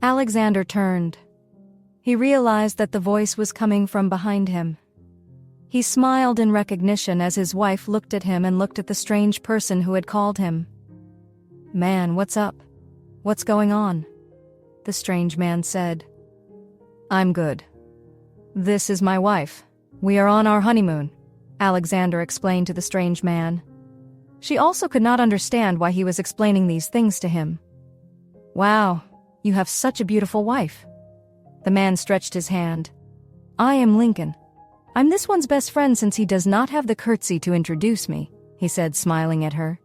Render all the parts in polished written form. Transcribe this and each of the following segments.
Alexander turned. He realized that the voice was coming from behind him. He smiled in recognition as his wife looked at him and looked at the strange person who had called him. "Man, what's up? What's going on?" the strange man said. "I'm good. This is my wife. We are on our honeymoon," Alexander explained to the strange man. She also could not understand why he was explaining these things to him. "Wow, you have such a beautiful wife." The man stretched his hand. "I am Lincoln. I'm this one's best friend since he does not have the courtesy to introduce me," he said, smiling at her.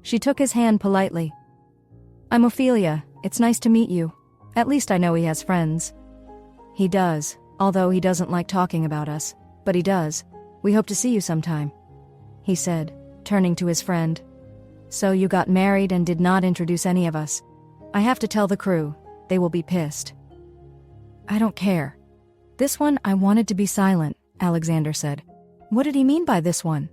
She took his hand politely. "I'm Ophelia. It's nice to meet you. At least I know he has friends." "He does, although he doesn't like talking about us. But he does. We hope to see you sometime," he said, turning to his friend. "So you got married and did not introduce any of us. I have to tell the crew. They will be pissed." "I don't care. This one I wanted to be silent," Alexander said. "What did he mean by this one?"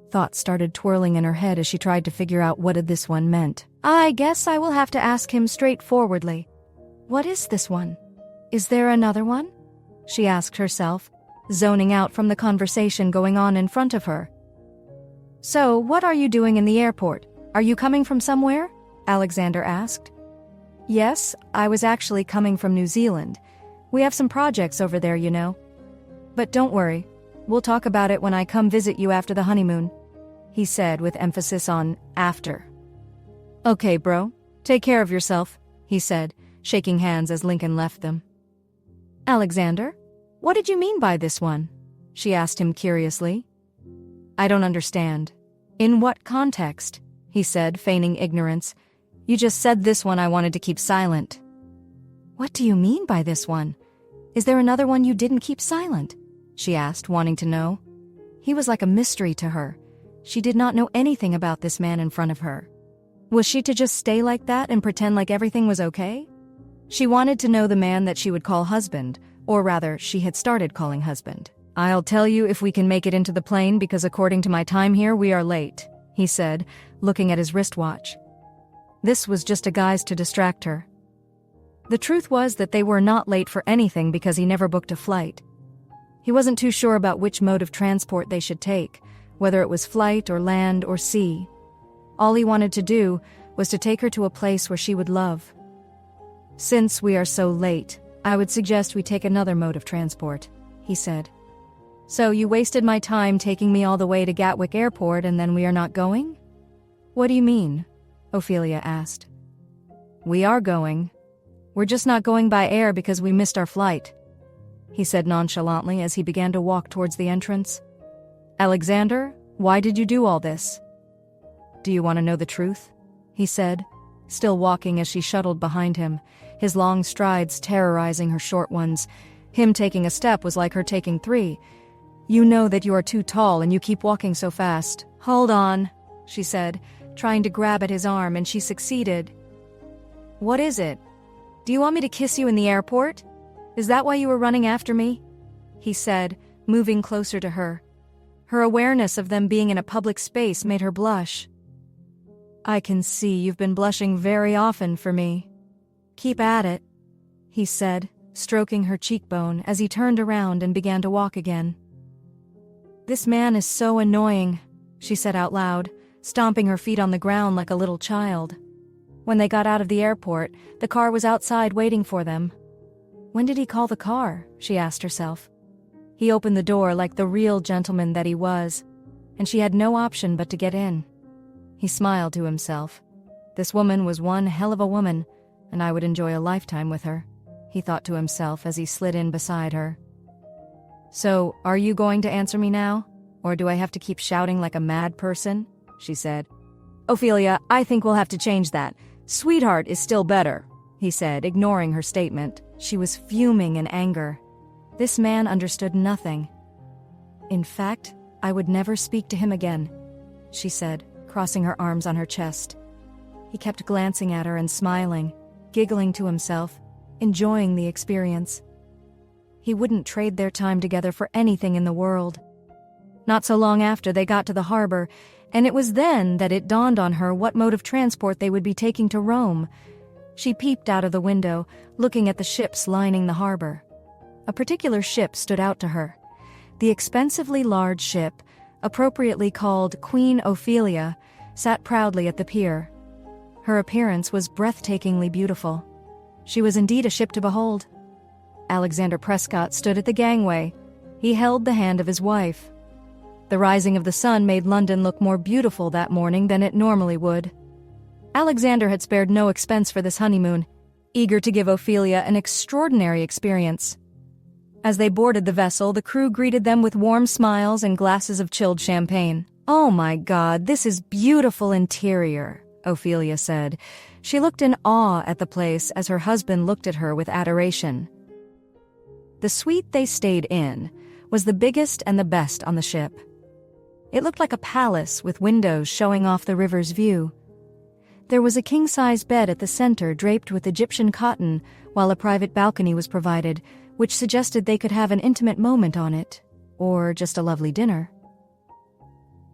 Thoughts started twirling in her head as she tried to figure out what this one meant. "I guess I will have to ask him straightforwardly. What is this one? Is there another one?" she asked herself, zoning out from the conversation going on in front of her. "So, what are you doing in the airport? Are you coming from somewhere?" Alexander asked. "Yes, I was actually coming from New Zealand. We have some projects over there, you know. But don't worry, we'll talk about it when I come visit you after the honeymoon," he said with emphasis on after. "Okay, bro, take care of yourself," he said, shaking hands as Lincoln left them. "Alexander, what did you mean by this one?" she asked him curiously. "I don't understand. In what context?" he said, feigning ignorance. "You just said this one I wanted to keep silent." "What do you mean by this one? Is there another one you didn't keep silent?" she asked, wanting to know. He was like a mystery to her. She did not know anything about this man in front of her. Was she to just stay like that and pretend like everything was okay? She wanted to know the man that she would call husband, or rather, she had started calling husband. "I'll tell you if we can make it into the plane because according to my time here, we are late," he said, looking at his wristwatch. This was just a guise to distract her. The truth was that they were not late for anything because he never booked a flight. He wasn't too sure about which mode of transport they should take, whether it was flight or land or sea. All he wanted to do was to take her to a place where she would love. "Since we are so late, I would suggest we take another mode of transport," he said. "So you wasted my time taking me all the way to Gatwick Airport and then we are not going?" "What do you mean?" Ophelia asked. "We are going. We're just not going by air because we missed our flight," he said nonchalantly as he began to walk towards the entrance. "Alexander, why did you do all this?" "Do you want to know the truth?" he said, still walking as she shuttled behind him, his long strides terrorizing her short ones. Him taking a step was like her taking 3. "You know that you are too tall and you keep walking so fast." "Hold on," she said, trying to grab at his arm, and she succeeded. "What is it? Do you want me to kiss you in the airport? Is that why you were running after me?" he said, moving closer to her. Her awareness of them being in a public space made her blush. "I can see you've been blushing very often for me. Keep at it," he said, stroking her cheekbone as he turned around and began to walk again. "This man is so annoying," she said out loud, stomping her feet on the ground like a little child. When they got out of the airport, the car was outside waiting for them. When did he call the car? She asked herself. He opened the door like the real gentleman that he was, and she had no option but to get in. He smiled to himself. This woman was one hell of a woman, and I would enjoy a lifetime with her, he thought to himself as he slid in beside her. "So, are you going to answer me now? Or do I have to keep shouting like a mad person?" she said. "Ophelia, I think we'll have to change that. Sweetheart is still better," he said, ignoring her statement. She was fuming in anger. This man understood nothing. "In fact, I would never speak to him again," she said, crossing her arms on her chest. He kept glancing at her and smiling, giggling to himself, enjoying the experience. He wouldn't trade their time together for anything in the world. Not so long after they got to the harbor, and it was then that it dawned on her what mode of transport they would be taking to Rome. She peeped out of the window, looking at the ships lining the harbor. A particular ship stood out to her. The expensively large ship, appropriately called Queen Ophelia, sat proudly at the pier. Her appearance was breathtakingly beautiful. She was indeed a ship to behold. Alexander Prescott stood at the gangway. He held the hand of his wife. The rising of the sun made London look more beautiful that morning than it normally would. Alexander had spared no expense for this honeymoon, eager to give Ophelia an extraordinary experience. As they boarded the vessel, the crew greeted them with warm smiles and glasses of chilled champagne. "Oh my God, this is beautiful interior," Ophelia said. She looked in awe at the place as her husband looked at her with adoration. The suite they stayed in was the biggest and the best on the ship. It looked like a palace with windows showing off the river's view. There was a king-size bed at the center draped with Egyptian cotton, while a private balcony was provided, which suggested they could have an intimate moment on it, or just a lovely dinner.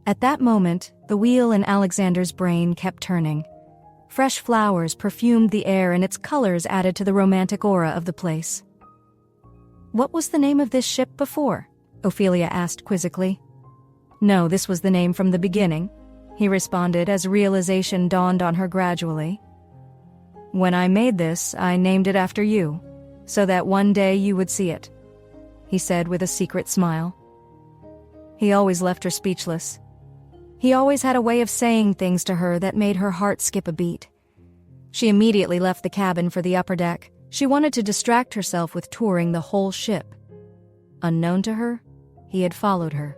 At that moment, the wheel in Alexander's brain kept turning. Fresh flowers perfumed the air and its colors added to the romantic aura of the place. "What was the name of this ship before?" Ophelia asked quizzically. "No, this was the name from the beginning," he responded as realization dawned on her gradually. "When I made this, I named it after you, so that one day you would see it," he said with a secret smile. He always left her speechless. He always had a way of saying things to her that made her heart skip a beat. She immediately left the cabin for the upper deck. She wanted to distract herself with touring the whole ship. Unknown to her, he had followed her.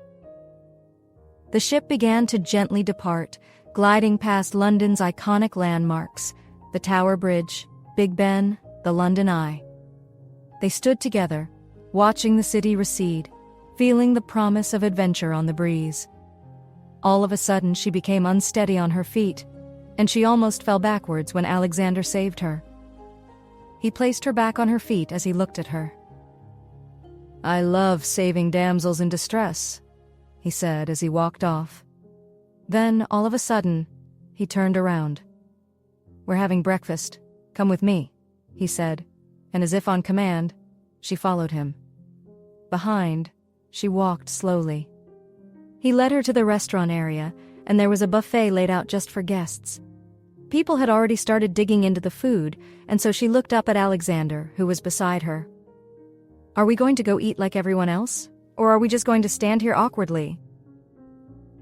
The ship began to gently depart, gliding past London's iconic landmarks, the Tower Bridge, Big Ben, the London Eye. They stood together, watching the city recede, feeling the promise of adventure on the breeze. All of a sudden, she became unsteady on her feet, and she almost fell backwards when Alexander saved her. He placed her back on her feet as he looked at her. "I love saving damsels in distress," he said as he walked off. Then, all of a sudden, he turned around. "We're having breakfast. Come with me," he said, and as if on command, she followed him. Behind, she walked slowly. He led her to the restaurant area, and there was a buffet laid out just for guests. People had already started digging into the food, and so she looked up at Alexander, who was beside her. "Are we going to go eat like everyone else? Or are we just going to stand here awkwardly?"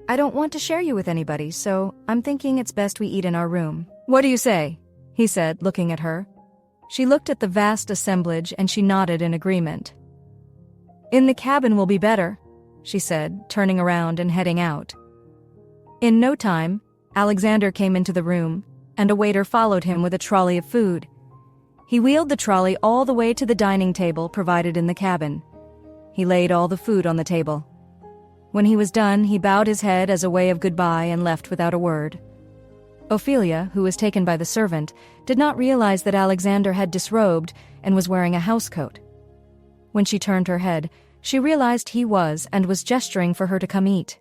"I don't want to share you with anybody, so I'm thinking it's best we eat in our room." "What do you say?" he said, looking at her. She looked at the vast assemblage and she nodded in agreement. "In the cabin will be better," she said, turning around and heading out. In no time, Alexander came into the room, and a waiter followed him with a trolley of food. He wheeled the trolley all the way to the dining table provided in the cabin. He laid all the food on the table. When he was done, he bowed his head as a way of goodbye and left without a word. Ophelia, who was taken by the servant, did not realize that Alexander had disrobed and was wearing a housecoat. When she turned her head, she realized he was and was gesturing for her to come eat.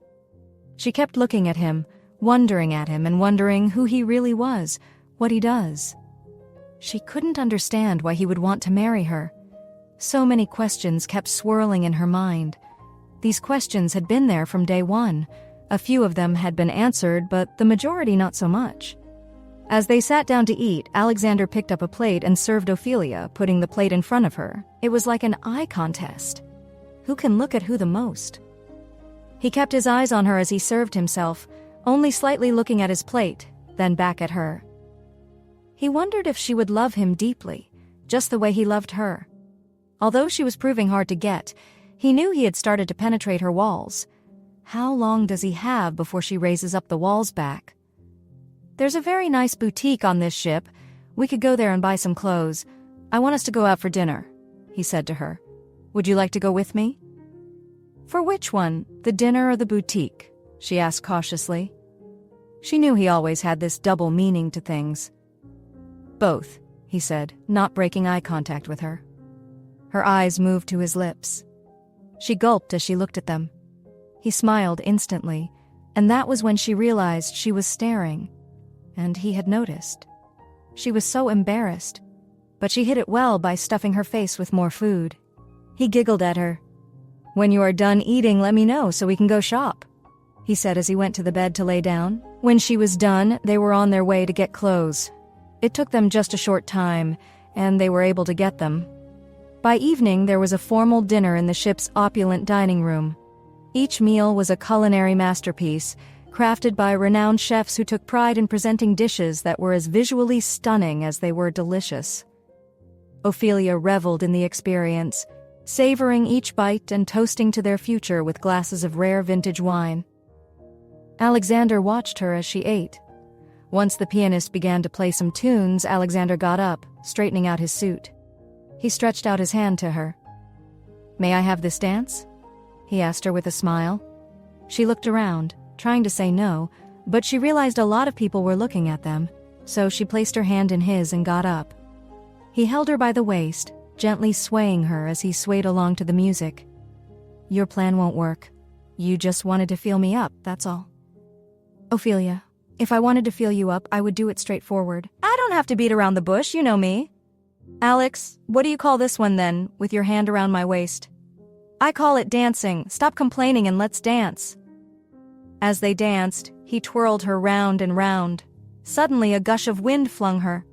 She kept looking at him, wondering at him and wondering who he really was, what he does. She couldn't understand why he would want to marry her. So many questions kept swirling in her mind. These questions had been there from day one. A few of them had been answered, but the majority not so much. As they sat down to eat, Alexander picked up a plate and served Ophelia, putting the plate in front of her. It was like an eye contest. Who can look at who the most? He kept his eyes on her as he served himself, only slightly looking at his plate, then back at her. He wondered if she would love him deeply, just the way he loved her. Although she was proving hard to get, he knew he had started to penetrate her walls. How long does he have before she raises up the walls back? "There's a very nice boutique on this ship. We could go there and buy some clothes. I want us to go out for dinner," he said to her. "Would you like to go with me?" "For which one, the dinner or the boutique?" she asked cautiously. She knew he always had this double meaning to things. "Both," he said, not breaking eye contact with her. Her eyes moved to his lips. She gulped as she looked at them. He smiled instantly, and that was when she realized she was staring, and he had noticed. She was so embarrassed. But she hid it well by stuffing her face with more food. He giggled at her. "When you are done eating, let me know so we can go shop," he said as he went to the bed to lay down. When she was done, they were on their way to get clothes. It took them just a short time, and they were able to get them. By evening, there was a formal dinner in the ship's opulent dining room. Each meal was a culinary masterpiece, crafted by renowned chefs who took pride in presenting dishes that were as visually stunning as they were delicious. Ophelia reveled in the experience, savoring each bite and toasting to their future with glasses of rare vintage wine. Alexander watched her as she ate. Once the pianist began to play some tunes, Alexander got up, straightening out his suit. He stretched out his hand to her. "May I have this dance?" he asked her with a smile. She looked around, trying to say no, but she realized a lot of people were looking at them, so she placed her hand in his and got up. He held her by the waist, gently swaying her as he swayed along to the music. "Your plan won't work. You just wanted to feel me up, that's all." "Ophelia, if I wanted to feel you up, I would do it straightforward. I don't have to beat around the bush, you know me." "Alex, what do you call this one then, with your hand around my waist?" "I call it dancing. Stop complaining and let's dance." As they danced, he twirled her round and round. Suddenly a gush of wind flung her.